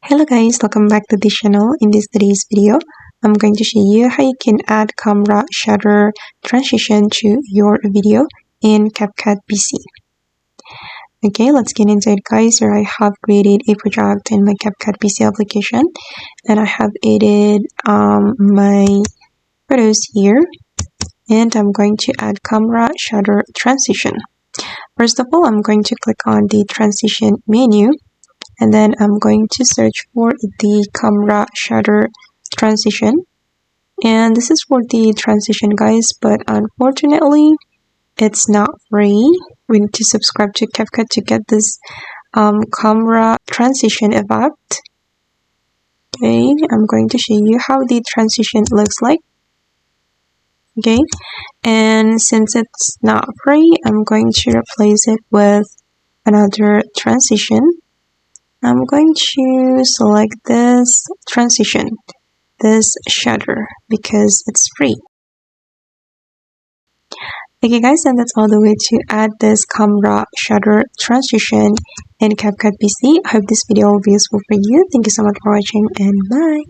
Hello guys, welcome back to the channel. In today's video, I'm going to show you how you can add camera shutter transition to your video in CapCut PC. Okay, let's get into it guys. Here I have created a project in my CapCut PC application and I have added my photos here, and I'm going to add camera shutter transition. First of all, I'm going to click on the transition menu, and then I'm going to search for the camera shutter transition. And this is for the transition guys, but unfortunately it's not free. We need to subscribe to CapCut to get this camera transition effect. Okay, I'm going to show you how the transition looks like. Okay, and since it's not free, I'm going to replace it with another transition. I'm going to select this transition, this shutter, because it's free. Okay guys, and that's all the way to add this camera shutter transition in CapCut PC. I hope this video will be useful for you. Thank you so much for watching, and bye.